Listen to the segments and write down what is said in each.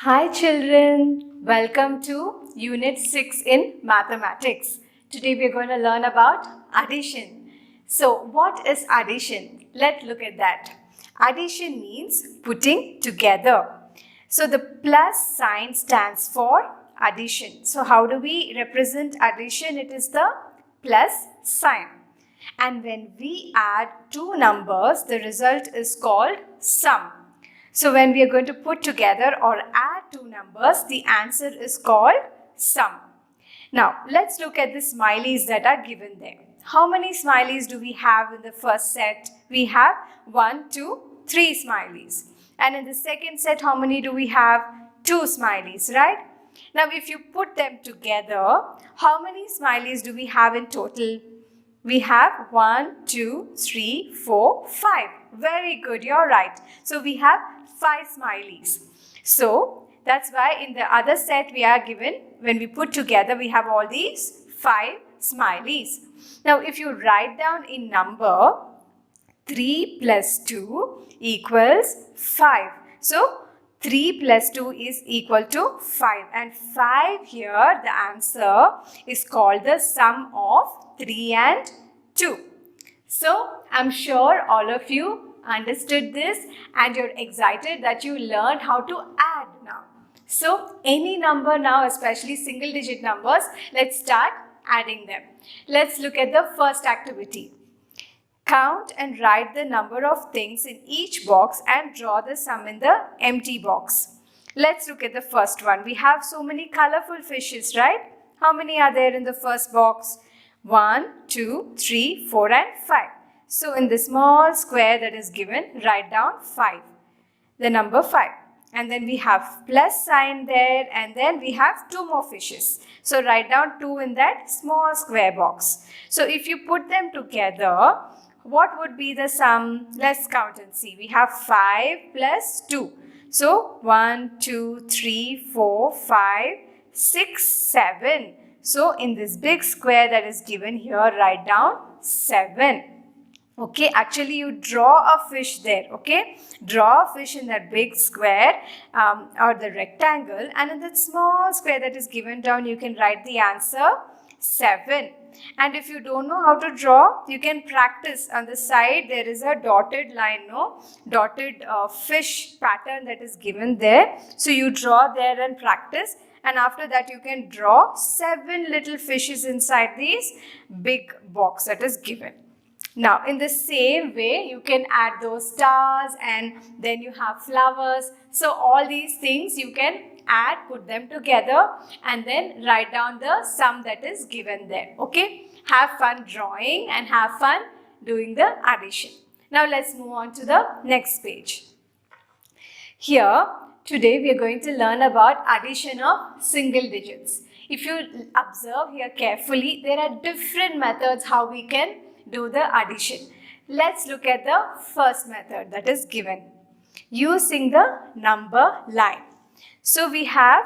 Hi children, welcome to Unit 6 in Mathematics. Today we are going to learn about addition. So what is addition? Let's look at that. Addition means putting together. So the plus sign stands for addition. So how do we represent addition? It is the plus sign. And when we add two numbers, the result is called sum. So when we are going to put together or add two numbers, the answer is called sum. Now let's look at the smileys that are given there. How many smileys do we have in the first set? We have 1, 2, 3 smileys. And in the second set, how many do we have? 2 smileys, right? Now if you put them together, how many smileys do we have in total? We have 1, 2, 3, 4, 5. Very good, you're right. So we have 5 smileys. So that's why in the other set we are given, when we put together, we have all these 5 smileys. Now if you write down in number, 3 plus 2 equals 5. So 3 plus 2 is equal to 5. And 5 here, the answer is called the sum of 3 and 2. So I'm sure all of you understood this and you're excited that you learned how to add now. So any number now, especially single digit numbers, let's start adding them. Let's look at the first activity. Count and write the number of things in each box and draw the sum in the empty box. Let's look at the first one. We have so many colorful fishes, right? How many are there in the first box? 1, 2, 3, 4 and 5. So in the small square that is given, write down 5. The number 5. And then we have plus sign there and then we have 2 more fishes. So write down 2 in that small square box. So if you put them together, what would be the sum? Let's count and see. We have 5 plus 2. So 1, 2, 3, 4, 5, 6, 7. So in this big square that is given here, write down 7. Okay, actually you draw a fish there, okay? Draw a fish in that big square or the rectangle, and in that small square that is given down, you can write the answer 7. And if you don't know how to draw, you can practice. On the side there is a dotted line, dotted fish pattern that is given there. So you draw there and practice. And after that you can draw 7 little fishes inside this big box that is given. Now in the same way you can add those stars and then you have flowers. So all these things you can add, put them together and then write down the sum that is given there. Okay, have fun drawing and have fun doing the addition. Now let's move on to the next page. Here today we are going to learn about addition of single digits. If you observe here carefully, there are different methods how we can do the addition. Let's look at the first method that is given using the number line. So we have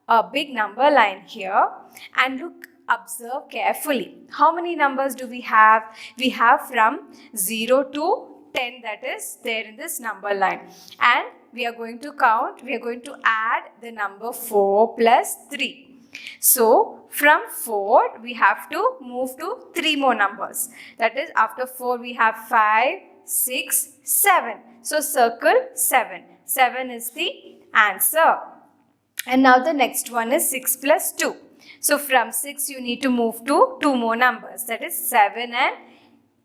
a big number line here and observe carefully. How many numbers do we have? We have from 0 to 10 that is there in this number line. And we are going to count, we are going to add the number 4 plus 3. So from 4 we have to move to 3 more numbers. That is after 4 we have 5, 6, 7. So circle 7. 7 is the answer. And now the next one is 6 plus 2. So from 6 you need to move to 2 more numbers. That is 7 and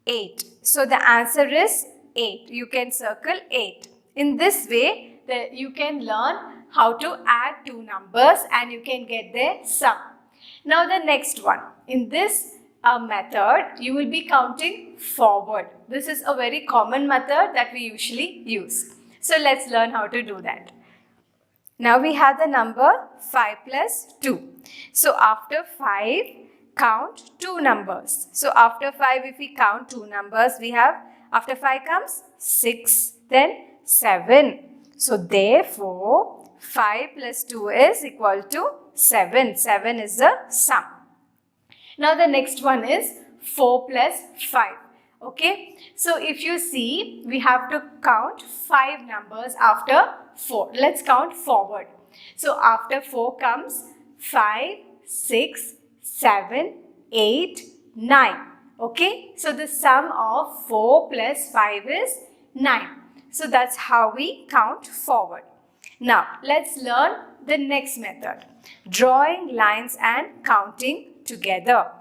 8. So the answer is 8. You can circle 8. In this way you can learn how to add 2 numbers and you can get their sum. Now the next one. In this method you will be counting forward. This is a very common method that we usually use. So let's learn how to do that. Now we have the number 5 plus 2. So after 5, count 2 numbers. So after 5, if we count 2 numbers, we have, after 5 comes 6, then 7. So therefore, 5 plus 2 is equal to 7. 7 is the sum. Now the next one is 4 plus 5. Okay, so if you see, we have to count 5 numbers after 4. Let's count forward. So after 4 comes 5, 6, 7, 8, 9. Okay, so the sum of 4 plus 5 is 9. So that's how we count forward. Now let's learn the next method, drawing lines and counting together.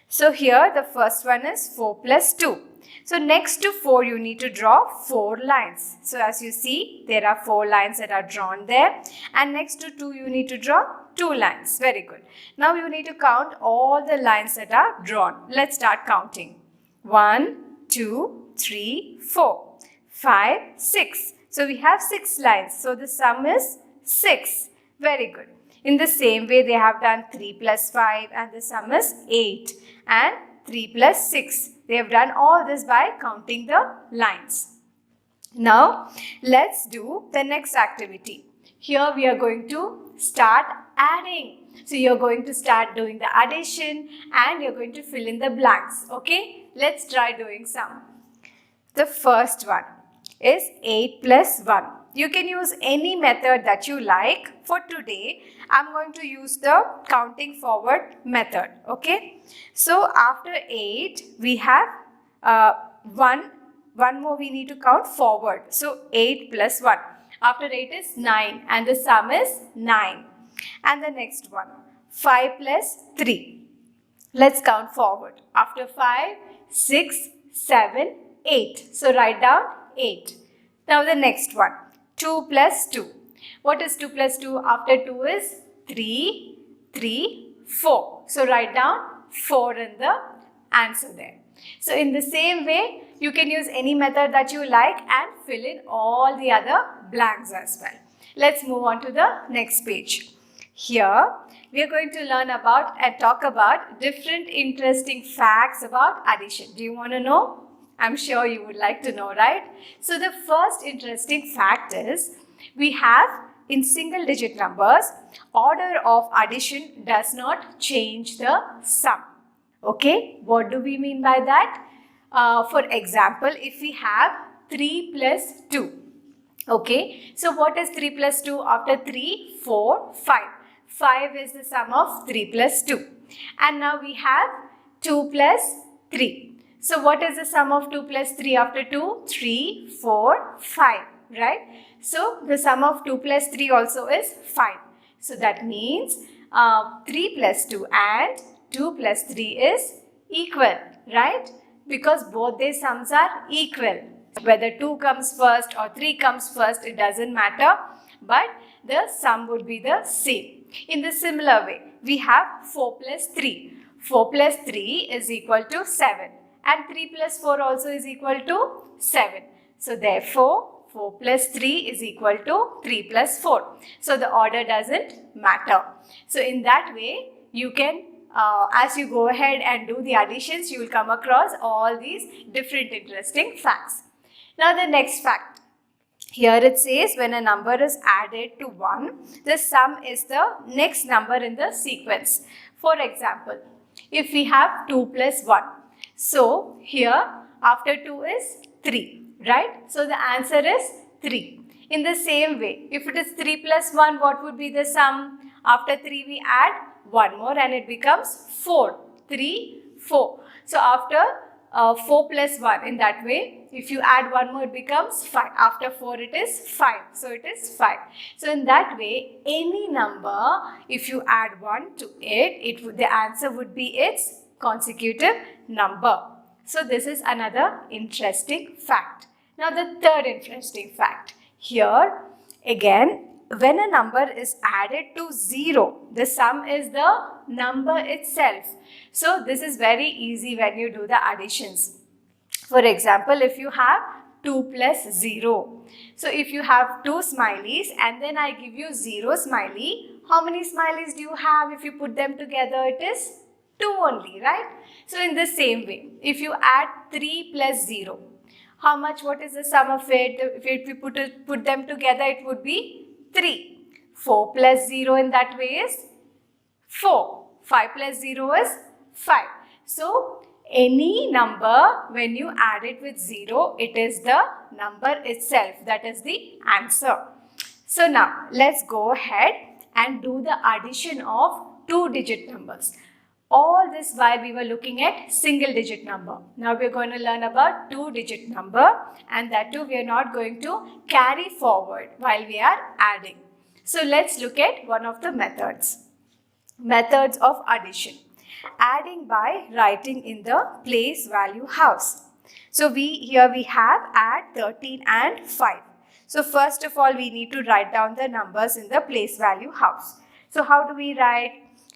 So here the first one is 4 plus 2. So next to 4 you need to draw 4 lines. So as you see, there are 4 lines that are drawn there, and next to 2 you need to draw 2 lines. Very good. Now you need to count all the lines that are drawn. Let's start counting. 1, 2, 3, 4, 5, 6. So we have 6 lines. So the sum is 6. Very good. In the same way, they have done 3 plus 5 and the sum is 8. And 3 plus 6. They have done all this by counting the lines. Now, let's do the next activity. Here we are going to start adding. So you're going to start doing the addition and you're going to fill in the blanks. Okay, let's try doing some. The first one is 8 plus 1. You can use any method that you like. For today, I'm going to use the counting forward method. Okay, so after 8, we have one more we need to count forward. So 8 plus 1. After 8 is 9 and the sum is 9. And the next one, 5 plus 3. Let's count forward. After 5, 6, 7, 8. So write down 8. Now the next one, 2 plus 2. What is 2 plus 2? After 2 is 3, 3, 4. So write down 4 in the answer there. So in the same way, you can use any method that you like and fill in all the other blanks as well. Let's move on to the next page. Here, we are going to learn about and talk about different interesting facts about addition. Do you want to know? I'm sure you would like to know, right? So the first interesting fact is, we have in single digit numbers, order of addition does not change the sum. Okay, what do we mean by that? For example, if we have 3 plus 2. Okay, so what is 3 plus 2? After 3, 4, 5. 5 is the sum of 3 plus 2. And now we have 2 plus 3. So what is the sum of 2 plus 3 after 2? 3, 4, 5, right? So the sum of 2 plus 3 also is 5. So that means 3 plus 2 and 2 plus 3 is equal, right? Because both their sums are equal. Whether 2 comes first or 3 comes first, it doesn't matter. But the sum would be the same. In the similar way, we have 4 plus 3. 4 plus 3 is equal to 7. And 3 plus 4 also is equal to 7. So therefore, 4 plus 3 is equal to 3 plus 4. So the order doesn't matter. So in that way, you can, as you go ahead and do the additions, you will come across all these different interesting facts. Now the next fact. Here it says when a number is added to 1, the sum is the next number in the sequence. For example, if we have 2 plus 1. So here after 2 is 3, right? So the answer is 3. In the same way, if it is 3 plus 1, what would be the sum? After 3 we add 1 more and it becomes 4. 3, 4. So after 4 plus 1, in that way, if you add 1 more, it becomes 5. After 4, it is 5. So it is 5. So in that way, any number, if you add 1 to it, the answer would be its consecutive number. So this is another interesting fact. Now the third interesting fact. Here, again, when a number is added to 0, the sum is the number itself. So this is very easy when you do the additions. For example, if you have 2 plus 0. So if you have 2 smileys and then I give you 0 smiley, how many smileys do you have? If you put them together, it is 2 only, right? So in the same way, if you add 3 plus 0, how much, what is the sum of it? If you put them together, it would be 3. 4 plus 0 in that way is 4. 5 plus 0 is 5. So any number, when you add it with 0, it is the number itself. That is the answer. So now let's go ahead and do the addition of two-digit numbers. All this while we were looking at single digit number. Now we are going to learn about two-digit number, and that too we are not going to carry forward while we are adding. So let's look at one of the methods. Methods of addition. Adding by writing in the place value house. So here we have add 13 and 5. So first of all we need to write down the numbers in the place value house. So how do we write?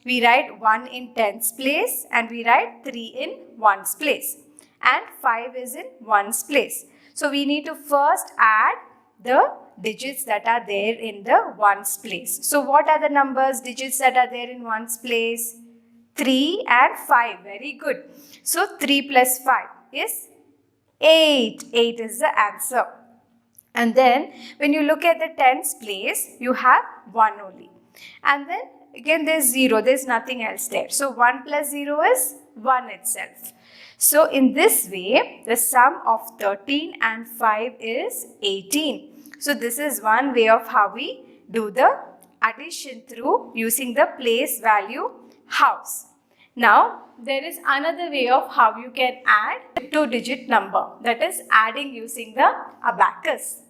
We write 1 in tens place and we write 3 in ones place. And 5 is in ones place. So we need to first add the digits that are there in the ones place. So what are the numbers, digits that are there in ones place? 3 and 5. Very good. So 3 plus 5 is 8. 8 is the answer. And then when you look at the tens place, you have 1 only. And then again there's 0. There's nothing else there. So 1 plus 0 is 1 itself. So in this way, the sum of 13 and 5 is 18. So this is one way of how we do the addition through using the place value house. Now there is another way of how you can add two-digit number, that is adding using the abacus.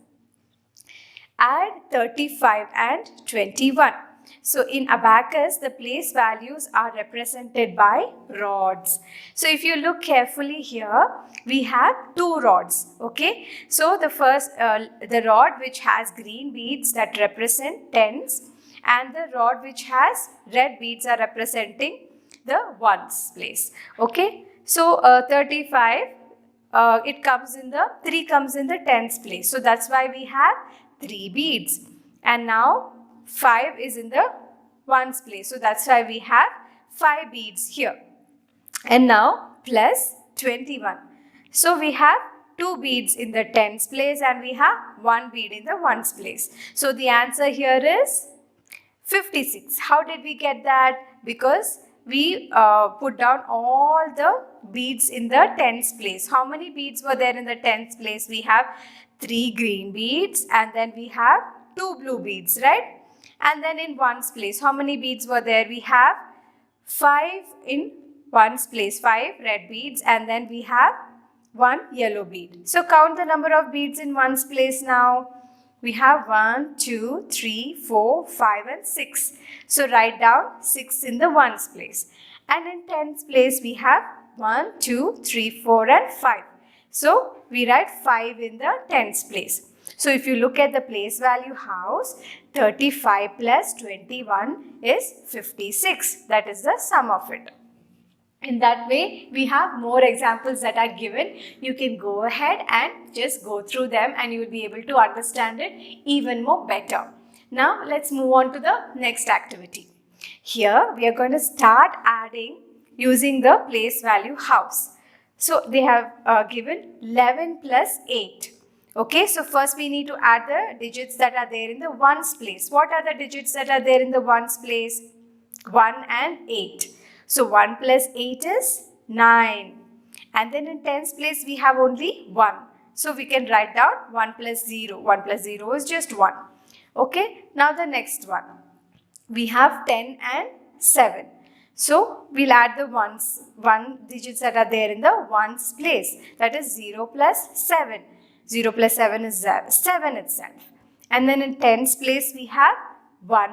Add 35 and 21. So in abacus, the place values are represented by rods. So if you look carefully here, we have two rods. Okay. So the first, the rod which has green beads that represent tens, and the rod which has red beads are representing the ones place. Okay. So 35, it comes in the 3 comes in the tens place. So that's why we have 3 beads. And now 5 is in the ones place. So that's why we have 5 beads here. And now plus 21. So we have 2 beads in the tens place and we have 1 bead in the ones place. So the answer here is 56. How did we get that? Because we put down all the beads in the tens place. How many beads were there in the tens place? We have 3 green beads and then we have 2 blue beads, right? And then in ones place, how many beads were there? We have 5 in ones place, 5 red beads, and then we have 1 yellow bead. So count the number of beads in ones place now. We have 1, 2, 3, 4, 5 and 6. So write down 6 in the ones place. And in tens place we have 1, 2, 3, 4 and 5. So we write 5 in the tens place. So if you look at the place value house, 35 plus 21 is 56. That is the sum of it. In that way, we have more examples that are given. You can go ahead and just go through them and you will be able to understand it even more better. Now, let's move on to the next activity. Here, we are going to start adding using the place value house. So, they have given 11 plus 8. Okay, so first we need to add the digits that are there in the ones place. What are the digits that are there in the ones place? 1 and 8. So 1 plus 8 is 9. And then in tens place we have only 1. So we can write down 1 plus 0. 1 plus 0 is just 1. Okay, now the next one. We have 10 and 7. So we'll add the one digits that are there in the ones place. That is 0 plus 7. 0 plus 7 is 7 itself. And then in tens place we have 1.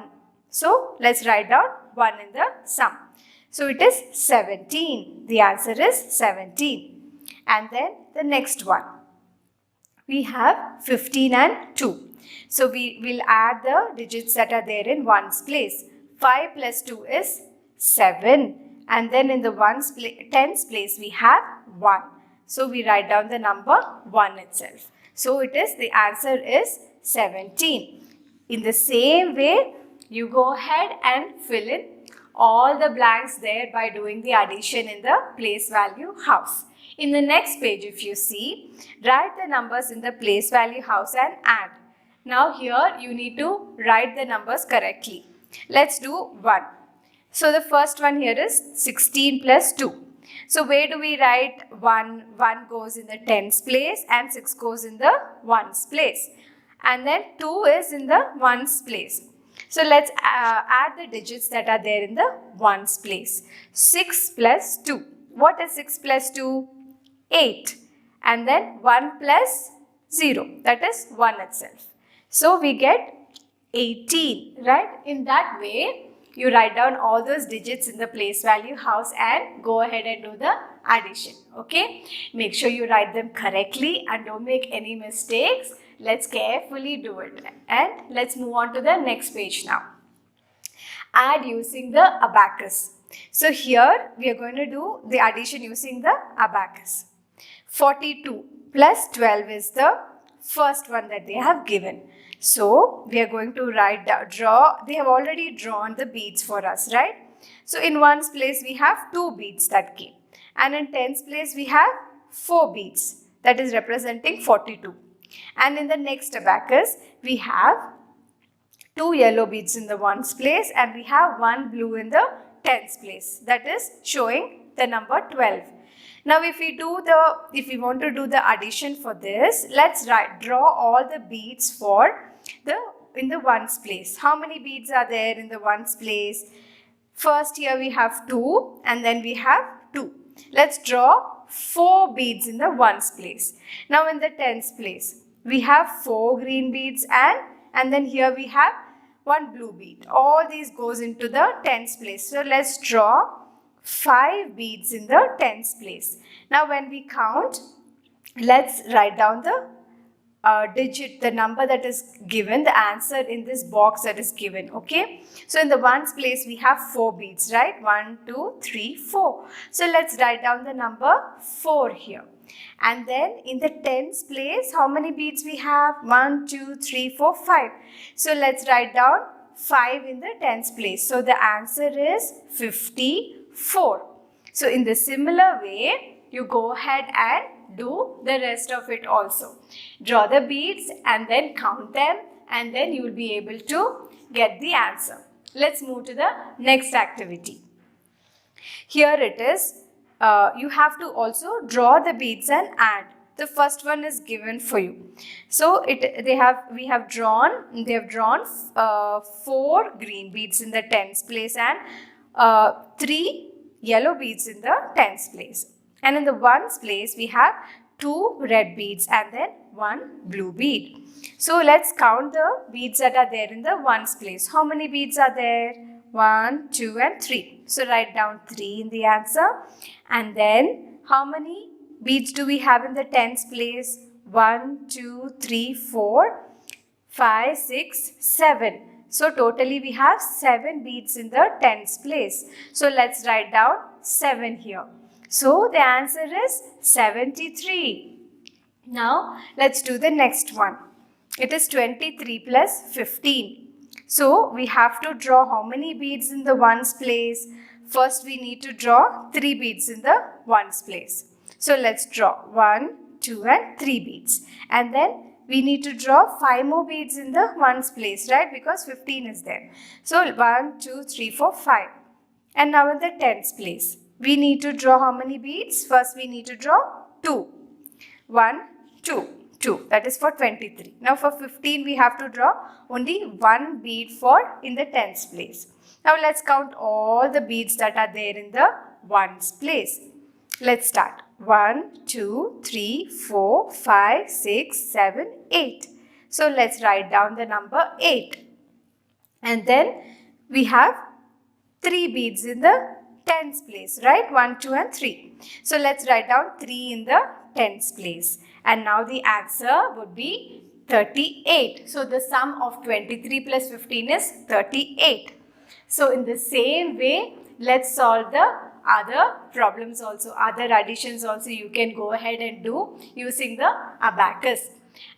So let's write down 1 in the sum. So it is 17. The answer is 17. And then the next one. We have 15 and 2. So we will add the digits that are there in ones place. 5 plus 2 is 7. And then in the tens place we have 1. So we write down the number 1 itself. So it is, the answer is 17. In the same way, you go ahead and fill in all the blanks there by doing the addition in the place value house. In the next page, if you see, write the numbers in the place value house and add. Now here you need to write the numbers correctly. Let's do 1. So the first one here is 16 plus 2. So where do we write 1? 1 goes in the tens place and 6 goes in the ones place. and then 2 is in the ones place. So let's add the digits that are there in the ones place. 6 plus 2. What is 6 plus 2? 8. And then 1 plus 0. That is 1 itself. So we get 18, right? In that way, you write down all those digits in the place value house and go ahead and do the addition. Okay? Make sure you write them correctly and don't make any mistakes. Let's carefully do it. And let's move on to the next page now. Add using the abacus. So here we are going to do the addition using the abacus. 42 plus 12 is the first one that they have given. So we are going to draw. They have already drawn the beads for us, right? So in ones place we have 2 beads that came. And in tens place we have 4 beads, that is representing 42. And in the next abacus we have 2 yellow beads in the ones place and we have 1 blue in the tens place, that is showing the number 12. Now if we want to do the addition for this, let's draw all the beads in the ones place. How many beads are there in the ones place? First here we have 2 and then we have 2. Let's draw 4 beads in the ones place. Now in the tens place we have 4 green beads and then here we have 1 blue bead. All these goes into the tens place. So let's draw 5 beads in the tens place. Now when we count, let's write down the digit, the number that is given, the answer in this box that is given. Okay. So in the ones place we have 4 beads, right? 1, 2, 3, 4. So let's write down the number 4 here. And then in the tens place, how many beads we have? 1, 2, 3, 4, 5. So let's write down 5 in the tens place. So the answer is 54. So in the similar way, you go ahead and do the rest of it also. Draw the beads and then count them and then you will be able to get the answer. Let's move to the next activity. Here it is. You have to also draw the beads and add. The first one is given for you. So they have drawn 4 green beads in the tens place and 3 yellow beads in the tens place. And in the ones place we have 2 red beads and then 1 blue bead. So let's count the beads that are there in the ones place. How many beads are there? 1, 2 and 3. So write down 3 in the answer. And then how many beads do we have in the tens place? 1, 2, 3, 4, 5, 6, 7. So totally we have 7 beads in the tens place. So let's write down 7 here. So the answer is 73. Now let's do the next one. It is 23 plus 15. So we have to draw how many beads in the ones place? First we need to draw 3 beads in the ones place. So let's draw 1, 2 and 3 beads. And then we need to draw 5 more beads in the ones place, right? Because 15 is there. So 1, 2, 3, 4, 5. And now in the tens place, we need to draw how many beads? First we need to draw 2. 1, 2, 2. That is for 23. Now for 15 we have to draw only 1 bead in the tens place. Now let's count all the beads that are there in the ones place. Let's start. 1, 2, 3, 4, 5, 6, 7, 8. So let's write down the number 8. And then we have 3 beads in the tens place, right? 1, 2 and 3. So let's write down 3 in the tens place. And now the answer would be 38. So the sum of 23 plus 15 is 38. So in the same way, let's solve the other problems also, other additions also you can go ahead and do using the abacus.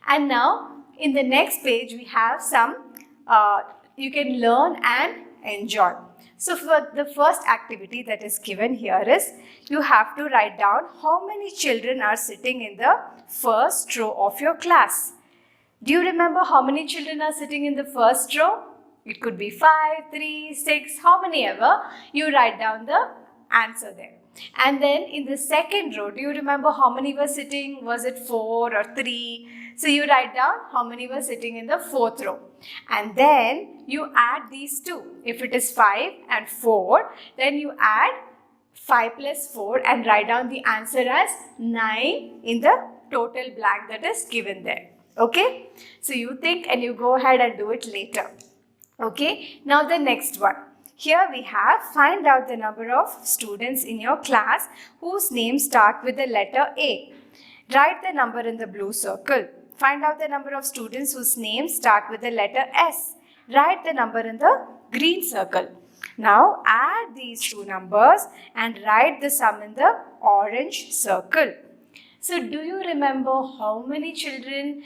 And now in the next page we have some you can learn and enjoy. So for the first activity that is given here is you have to write down how many children are sitting in the first row of your class. Do you remember how many children are sitting in the first row? It could be 5, 3, 6, how many ever. You write down the answer there. And then in the second row, do you remember how many were sitting? Was it 4 or 3? So you write down how many were sitting in the fourth row. And then you add these two. If it is 5 and 4, then you add 5 plus 4 and write down the answer as 9 in the total blank that is given there. Okay? So you think and you go ahead and do it later. Okay? Now the next one. Here we have find out the number of students in your class whose names start with the letter A. Write the number in the blue circle. Find out the number of students whose names start with the letter S. Write the number in the green circle. Now add these two numbers and write the sum in the orange circle. So do you remember how many children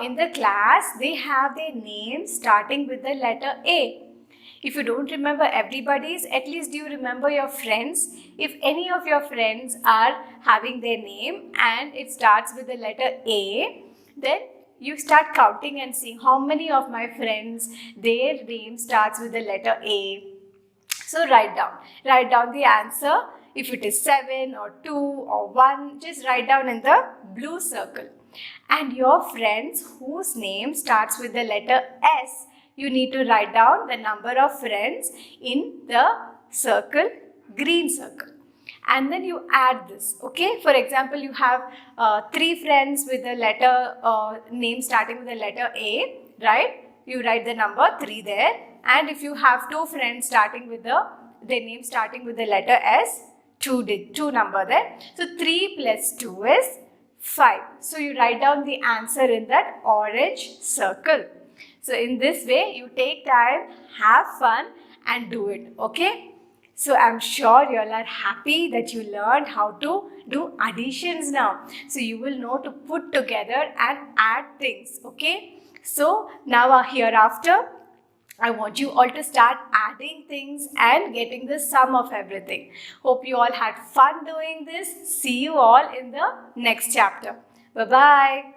in the class, they have their names starting with the letter A? If you don't remember everybody's, at least do you remember your friends? If any of your friends are having their name and it starts with the letter A, then you start counting and seeing how many of my friends, their name starts with the letter A. So write down the answer. If it is 7 or 2 or 1, just write down in the blue circle. And your friends whose name starts with the letter S, you need to write down the number of friends in the circle, green circle. And then you add this, okay? For example, you have 3 friends with the letter, name starting with the letter A, right? You write the number 3 there. And if you have 2 friends starting with their name starting with the letter S, 2 number there. So 3 plus 2 is 5. So you write down the answer in that orange circle. So in this way, you take time, have fun and do it, okay? So I'm sure you all are happy that you learned how to do additions now. So you will know to put together and add things, okay? So now hereafter, I want you all to start adding things and getting the sum of everything. Hope you all had fun doing this. See you all in the next chapter. Bye-bye.